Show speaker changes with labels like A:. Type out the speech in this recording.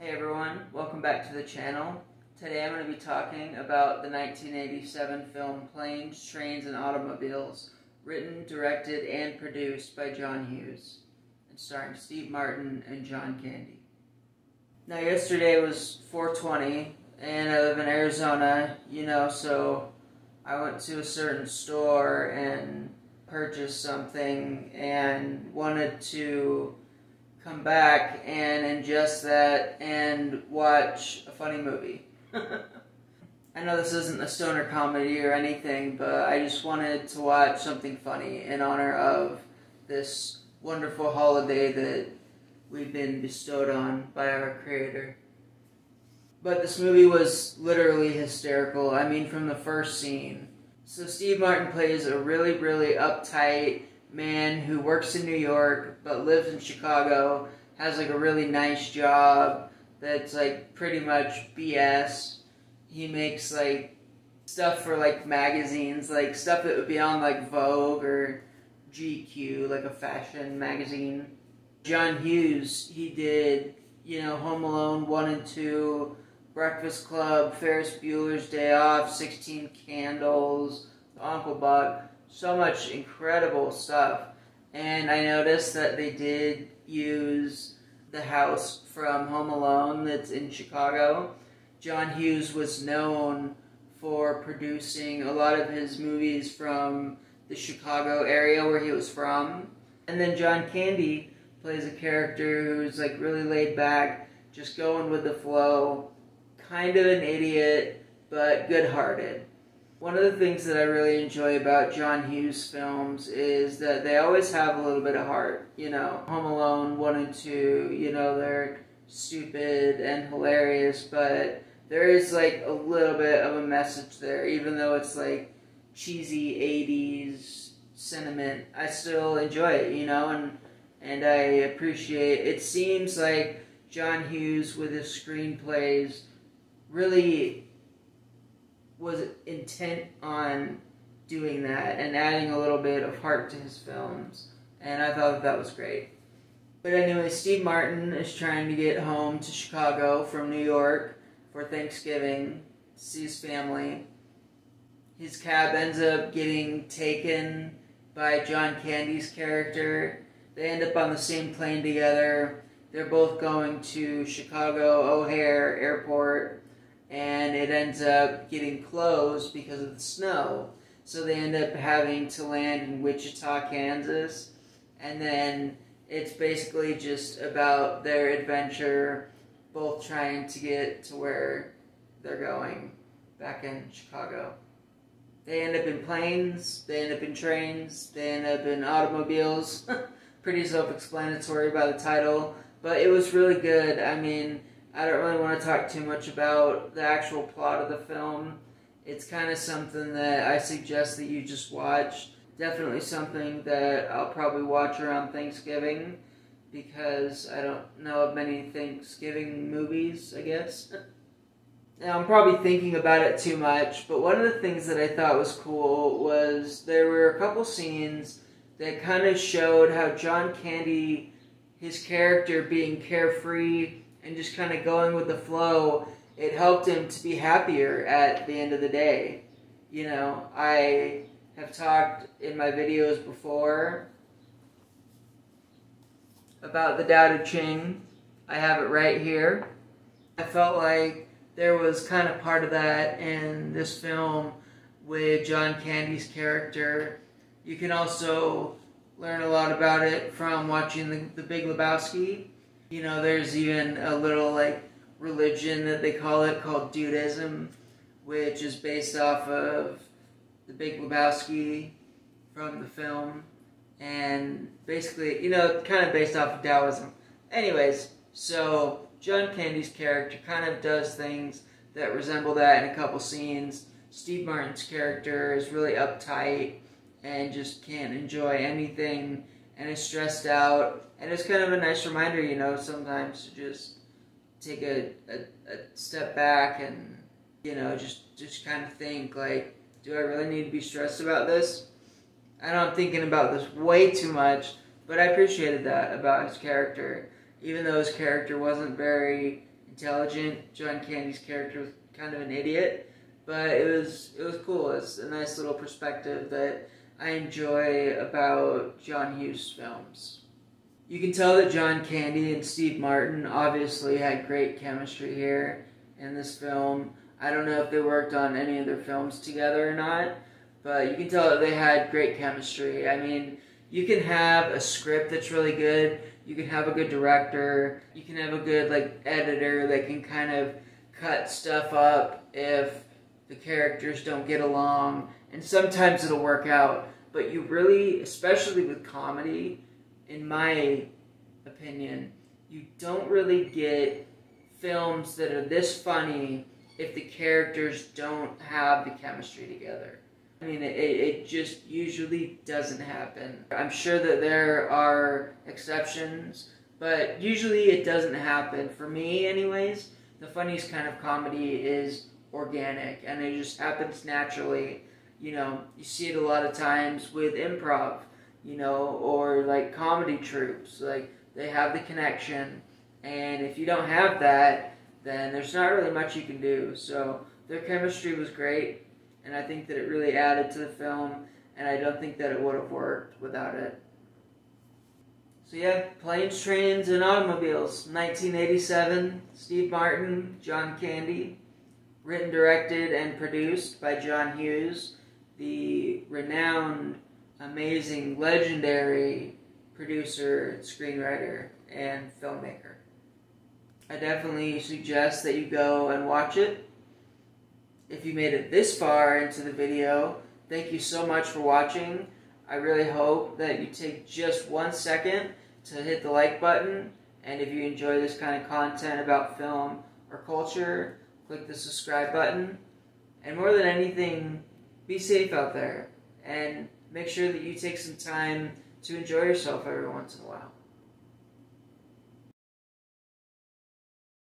A: Hey everyone, welcome back to the channel. Today I'm going to be talking about the 1987 film Planes, Trains, and Automobiles, written, directed, and produced by John Hughes, and starring Steve Martin and John Candy. Now yesterday was 4/20, and I live in Arizona, so I went to a certain store and purchased something and wanted to come back and ingest that and watch a funny movie. I know this isn't a stoner comedy or anything, but I just wanted to watch something funny in honor of this wonderful holiday that we've been bestowed on by our Creator. But this movie was literally hysterical. I mean, from the first scene. So Steve Martin plays a really, really uptight man who works in New York but lives in Chicago, has like a really nice job that's like pretty much BS. He makes like stuff for like magazines, like stuff that would be on like Vogue or GQ, like a fashion magazine. John Hughes, he did, Home Alone 1 and 2, Breakfast Club, Ferris Bueller's Day Off, 16 Candles, Uncle Buck. So much incredible stuff. And I noticed that they did use the house from Home Alone that's in Chicago. John Hughes was known for producing a lot of his movies from the Chicago area where he was from. And then John Candy plays a character who's like really laid back, just going with the flow, kind of an idiot, but good-hearted. One of the things that I really enjoy about John Hughes films is that they always have a little bit of heart. Home Alone 1 and 2, they're stupid and hilarious, but there is like a little bit of a message there, even though it's like cheesy 80s sentiment. I still enjoy it, and I appreciate it. It seems like John Hughes with his screenplays really was intent on doing that and adding a little bit of heart to his films, and I thought that was great. But anyway, Steve Martin is trying to get home to Chicago from New York for Thanksgiving to see his family. His cab ends up getting taken by John Candy's character. They end up on the same plane together. They're both going to Chicago O'Hare Airport, and it ends up getting closed because of the snow. So they end up having to land in Wichita, Kansas, and then it's basically just about their adventure, both trying to get to where they're going back in Chicago. They end up in planes, they end up in trains, they end up in automobiles. Pretty self-explanatory by the title, but it was really good. I mean, I don't really want to talk too much about the actual plot of the film. It's kind of something that I suggest that you just watch. Definitely something that I'll probably watch around Thanksgiving, because I don't know of many Thanksgiving movies, I guess. Now, I'm probably thinking about it too much, but one of the things that I thought was cool was there were a couple scenes that kind of showed how John Candy, his character being carefree and just kind of going with the flow, it helped him to be happier at the end of the day. I have talked in my videos before about the Tao Te Ching. I have it right here. I felt like there was kind of part of that in this film with John Candy's character. You can also learn a lot about it from watching The Big Lebowski. There's even a little, like, religion that they call it, called Dudism, which is based off of The Big Lebowski from the film, and basically, kind of based off of Taoism. Anyways, so John Candy's character kind of does things that resemble that in a couple scenes. Steve Martin's character is really uptight and just can't enjoy anything and is stressed out. And it's kind of a nice reminder, sometimes to just take a step back and, just kind of think, like, do I really need to be stressed about this? I know I'm thinking about this way too much, but I appreciated that about his character. Even though his character wasn't very intelligent. John Candy's character was kind of an idiot, but it was cool. It's a nice little perspective that I enjoy about John Hughes films. You can tell that John Candy and Steve Martin obviously had great chemistry here in this film. I don't know if they worked on any of their films together or not, but you can tell that they had great chemistry. I mean, you can have a script that's really good, you can have a good director, you can have a good editor that can kind of cut stuff up if the characters don't get along, and sometimes it'll work out. But you really, especially with comedy, in my opinion, you don't really get films that are this funny if the characters don't have the chemistry together. I mean, it just usually doesn't happen. I'm sure that there are exceptions, but usually it doesn't happen. For me, anyways, the funniest kind of comedy is organic, and it just happens naturally. You know, you see it a lot of times with improv, you know, or comedy troupes. They have the connection, and if you don't have that, then there's not really much you can do. So their chemistry was great, and I think that it really added to the film, and I don't think that it would have worked without it. So yeah, Planes, Trains, and Automobiles, 1987, Steve Martin, John Candy, written, directed, and produced by John Hughes, the renowned, amazing, legendary producer, screenwriter, and filmmaker. I definitely suggest that you go and watch it. If you made it this far into the video, thank you so much for watching. I really hope that you take just 1 second to hit the like button, and if you enjoy this kind of content about film or culture, click the subscribe button. And more than anything, be safe out there, and make sure that you take some time to enjoy yourself every once in a while.